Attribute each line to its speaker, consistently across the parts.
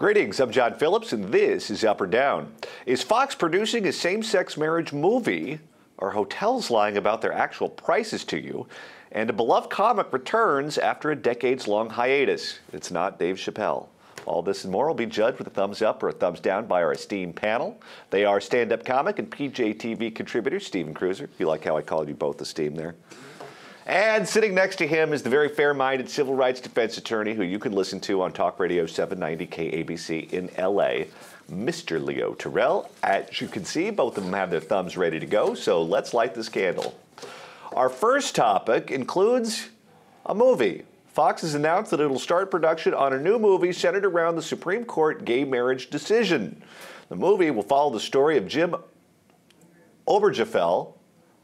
Speaker 1: Greetings, I'm John Phillips, and this is Up or Down. Is Fox producing a same-sex marriage movie? Are hotels lying about their actual prices to you? And a beloved comic returns after a decades-long hiatus. It's not Dave Chappelle. All this and more will be judged with a thumbs up or a thumbs down by our esteemed panel. They are stand-up comic and PJTV contributor Stephen Cruiser. You like how I called you both esteemed there? And sitting next to him is the very fair-minded civil rights defense attorney who you can listen to on Talk Radio 790 KABC in L.A., Mr. Leo Terrell. As you can see, both of them have their thumbs ready to go, so let's light this candle. Our first topic includes a movie. Fox has announced that it'll start production on a new movie centered around the Supreme Court gay marriage decision. The movie will follow the story of Jim Obergefell.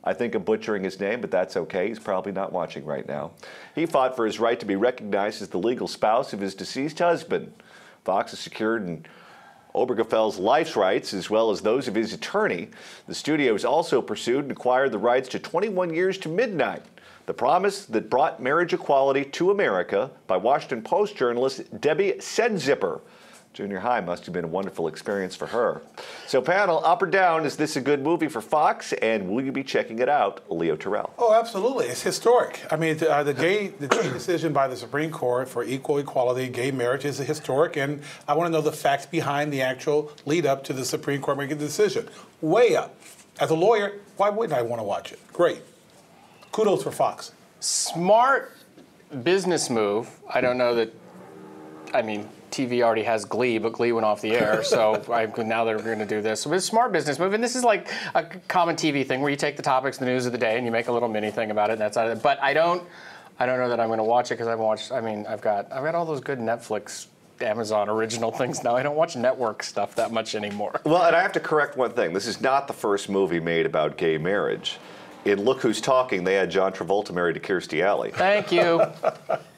Speaker 1: I think I'm butchering his name, but that's okay. He's probably not watching right now. He fought for his right to be recognized as the legal spouse of his deceased husband. Fox has secured in Obergefell's life's rights, as well as those of his attorney. The studio has also pursued and acquired the rights to 21 Years to Midnight, the promise that brought marriage equality to America by Washington Post journalist Debbie Sedzipper. Junior high must have been a wonderful experience for her. So panel, up or down, is this a good movie for Fox, and will you be checking it out? Leo Terrell.
Speaker 2: Oh, absolutely. It's historic. I mean, the gay decision by the Supreme Court for equal equality, gay marriage is historic, and I want to know the facts behind the actual lead up to the Supreme Court making the decision. Way up. As a lawyer, why wouldn't I want to watch it? Great. Kudos for Fox.
Speaker 3: Smart business move. I don't know that, I mean, TV already has Glee, but Glee went off the air, so now they're going to do this. So it's a smart business move, and this is like a common TV thing where you take the topics, the news of the day, and you make a little mini thing about it. And that's out of it. But I don't know that I'm going to watch it because I've got all those good Netflix, Amazon original things now. I don't watch network stuff that much anymore.
Speaker 1: Well, and I have to correct one thing. This is not the first movie made about gay marriage. In Look Who's Talking, they had John Travolta married to Kirstie Alley.
Speaker 3: Thank you.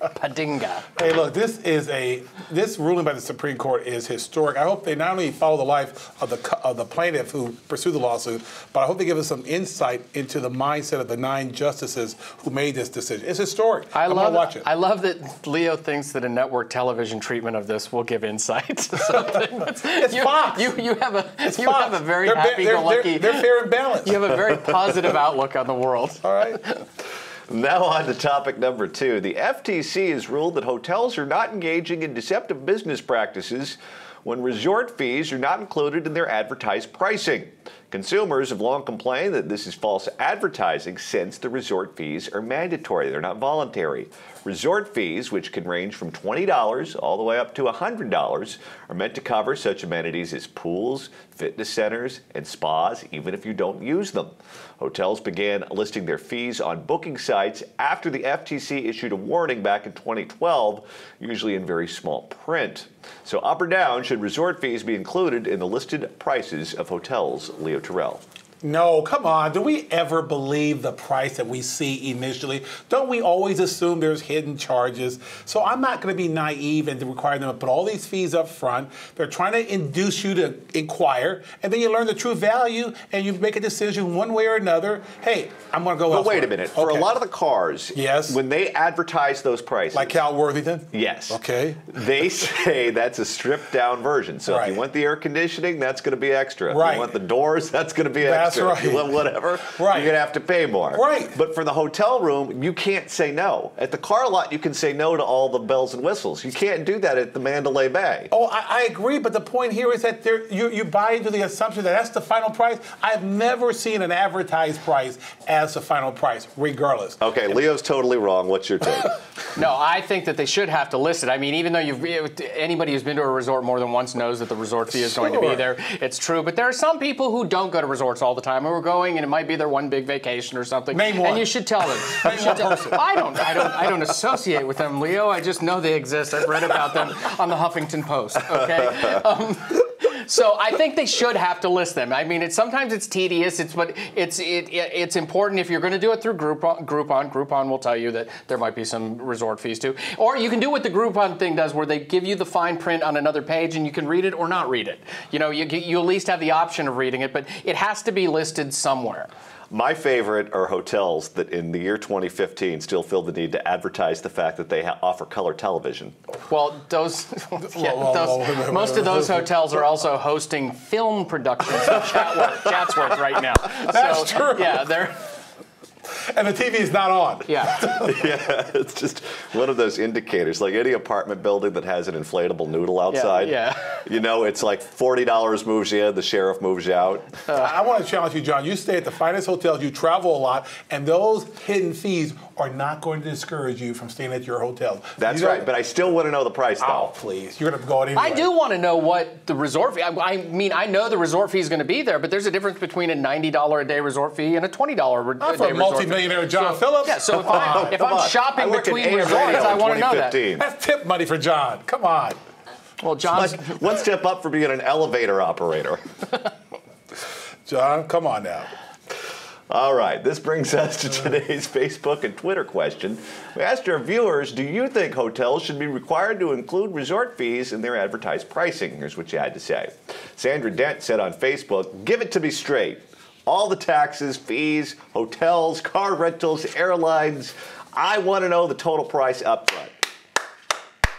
Speaker 3: Padinga.
Speaker 2: Hey, look, this ruling by the Supreme Court is historic. I hope they not only follow the life of the plaintiff who pursued the lawsuit, but I hope they give us some insight into the mindset of the 9 justices who made this decision. It's historic. I'm gonna watch it.
Speaker 3: I love that Leo thinks that a network television treatment of this will give insight to something.
Speaker 2: It's Fox.
Speaker 3: You have a very happy-go-lucky.
Speaker 2: They're fair and balanced.
Speaker 3: You have a very positive outlook on the world.
Speaker 2: All right.
Speaker 1: Now on to topic number 2. The FTC has ruled that hotels are not engaging in deceptive business practices when resort fees are not included in their advertised pricing. Consumers have long complained that this is false advertising since the resort fees are mandatory. They're not voluntary. Resort fees, which can range from $20 all the way up to $100, are meant to cover such amenities as pools, fitness centers, and spas, even if you don't use them. Hotels began listing their fees on booking sites after the FTC issued a warning back in 2012, usually in very small print. So up or down, should resort fees be included in the listed prices of hotels? Leo Terrell.
Speaker 2: No, come on. Do we ever believe the price that we see initially? Don't we always assume there's hidden charges? So I'm not going to be naive and require them to put all these fees up front. They're trying to induce you to inquire, and then you learn the true value, and you make a decision one way or another. Hey, I'm going to go elsewhere.
Speaker 1: But wait a minute. For a lot of the cars,
Speaker 2: yes,
Speaker 1: when they advertise those prices.
Speaker 2: Like Cal Worthington?
Speaker 1: Yes.
Speaker 2: Okay.
Speaker 1: They say that's a stripped-down version. So if you want the air conditioning, that's going to be extra. If you want the doors, that's going to be extra.
Speaker 2: That's right.
Speaker 1: If you want whatever, you're going to have to pay more.
Speaker 2: Right.
Speaker 1: But for the hotel room, you can't say no. At the car lot, you can say no to all the bells and whistles. You can't do that at the Mandalay Bay.
Speaker 2: Oh, I agree, but the point here is that you buy into the assumption that that's the final price. I've never seen an advertised price as the final price, regardless.
Speaker 1: Okay, Leo's totally wrong. What's your take?
Speaker 3: No, I think that they should have to list it. I mean, even though anybody who's been to a resort more than once knows that the resort fee is going to be there. It's true, but there are some people who don't go to resorts all the time who are going, and it might be their one big vacation or something.
Speaker 2: Name one.
Speaker 3: And you should tell them. I don't associate with them, Leo. I just know they exist. I've read about them on the Huffington Post. Okay. So I think they should have to list them. I mean, sometimes it's tedious, but it's important if you're going to do it through Groupon. Groupon will tell you that there might be some resort fees too. Or you can do what the Groupon thing does, where they give you the fine print on another page, and you can read it or not read it. You know, you at least have the option of reading it, but it has to be listed somewhere.
Speaker 1: My favorite are hotels that in the year 2015 still feel the need to advertise the fact that they offer color television.
Speaker 3: Well, most of those hotels are also hosting film productions in Chatsworth right now.
Speaker 2: That's true.
Speaker 3: Yeah, they're...
Speaker 2: And the TV is not on.
Speaker 3: Yeah.
Speaker 1: Yeah, it's just one of those indicators. Like any apartment building that has an inflatable noodle outside.
Speaker 3: Yeah.
Speaker 1: You know, it's like $40 moves you in, the sheriff moves you out.
Speaker 2: I want to challenge you, John. You stay at the finest hotels, you travel a lot, and those hidden fees are not going to discourage you from staying at your hotel.
Speaker 1: That's right, but I still want to know the price, though.
Speaker 2: Oh, please. You're going to go out anyway.
Speaker 3: I do want to know what the resort fee, I mean, I know the resort fee is going to be there, but there's a difference between a $90 a day resort fee and a $20 a day resort fee.
Speaker 2: Multi-millionaire John Phillips.
Speaker 3: Yeah, so if I'm shopping between resorts, I want to know that.
Speaker 2: That's tip money for John. Come on.
Speaker 3: Well, John's...
Speaker 1: One step up for being an elevator operator.
Speaker 2: John, come on now.
Speaker 1: All right, this brings us to today's Facebook and Twitter question. We asked our viewers, do you think hotels should be required to include resort fees in their advertised pricing? Here's what you had to say. Sandra Dent said on Facebook, give it to me straight. All the taxes, fees, hotels, car rentals, airlines. I want to know the total price up front.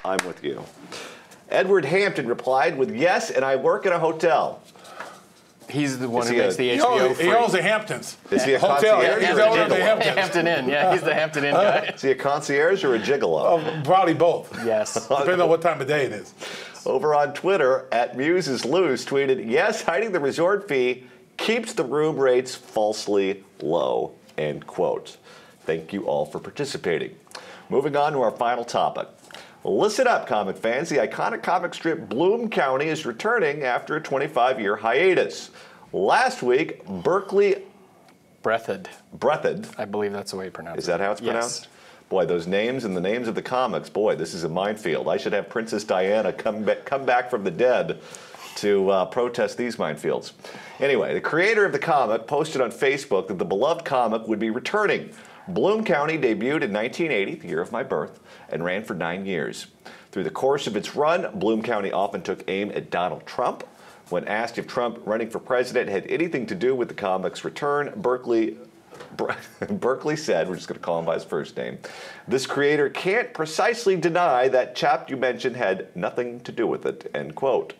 Speaker 1: I'm with you. Edward Hampton replied with, yes, and I work in a hotel.
Speaker 3: He's the one who makes the HBO free.
Speaker 2: He owns the Hamptons.
Speaker 1: Is he a
Speaker 2: hotel?
Speaker 1: concierge?
Speaker 2: He's the owner of the Hamptons.
Speaker 3: Hampton Inn, yeah, he's the Hampton Inn guy.
Speaker 1: Is he a concierge or a gigolo?
Speaker 2: Probably both.
Speaker 3: Yes.
Speaker 2: Depending on what time of day it is.
Speaker 1: Over on Twitter, @MusesLose tweeted, yes, hiding the resort fee keeps the room rates falsely low, end quote. Thank you all for participating. Moving on to our final topic. Listen up, comic fans. The iconic comic strip Bloom County is returning after a 25-year hiatus. Last week, Berkeley...
Speaker 3: Breathed.
Speaker 1: I
Speaker 3: believe that's the way you pronounce it.
Speaker 1: Is that how it's pronounced?
Speaker 3: Yes.
Speaker 1: Boy, those names and the names of the comics, boy, this is a minefield. I should have Princess Diana come back from the dead to protest these minefields. Anyway, the creator of the comic posted on Facebook that the beloved comic would be returning. Bloom County debuted in 1980, the year of my birth, and ran for 9 years. Through the course of its run, Bloom County often took aim at Donald Trump. When asked if Trump running for president had anything to do with the comic's return, Berkeley said, we're just going to call him by his first name, this creator can't precisely deny that chap you mentioned had nothing to do with it, end quote.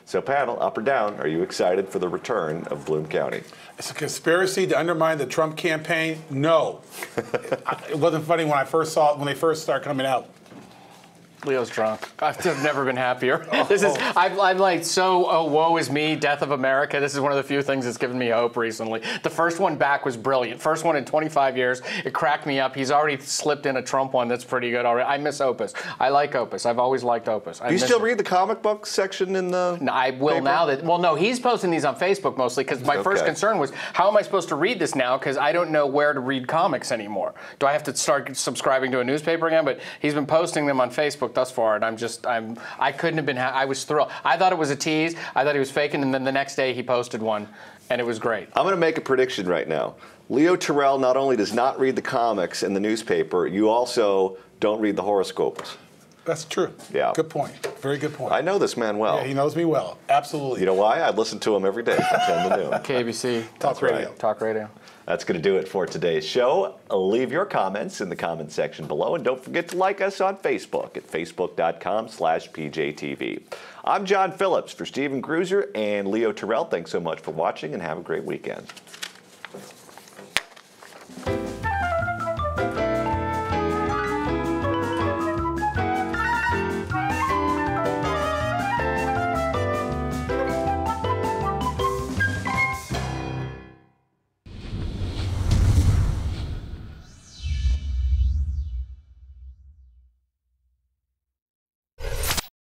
Speaker 1: So panel, up or down, are you excited for the return of Bloom County?
Speaker 2: It's a conspiracy to undermine the Trump campaign? No. It wasn't funny when I first saw it, when they first started coming out.
Speaker 3: Leo's drunk. I've never been happier. I'm like so, woe is me, death of America. This is one of the few things that's given me hope recently. The first one back was brilliant. First one in 25 years. It cracked me up. He's already slipped in a Trump one that's pretty good already. I miss Opus. I like Opus. I've always liked Opus.
Speaker 1: Do you still read the comic book section in the
Speaker 3: No, I will
Speaker 1: paper?
Speaker 3: now. Well, no, he's posting these on Facebook mostly because my first concern was, how am I supposed to read this now? Because I don't know where to read comics anymore. Do I have to start subscribing to a newspaper again? But he's been posting them on Facebook thus far. And I couldn't have been, I was thrilled. I thought it was a tease. I thought he was faking, and then the next day he posted one, and it was great.
Speaker 1: I'm going to make a prediction right now. Leo Terrell not only does not read the comics in the newspaper, you also don't read the horoscopes.
Speaker 2: That's true.
Speaker 1: Yeah.
Speaker 2: Good point. Very good point.
Speaker 1: I know this man well.
Speaker 2: Yeah, he knows me well. Absolutely.
Speaker 1: You know why? I listen to him every day from 10 to noon.
Speaker 3: KBC.
Speaker 2: Talk radio.
Speaker 1: Right.
Speaker 3: Talk radio.
Speaker 1: That's going to do it for today's show. Leave your comments in the comment section below, and don't forget to like us on Facebook at facebook.com/PJTV. I'm John Phillips for Stephen Cruiser and Leo Terrell. Thanks so much for watching, and have a great weekend.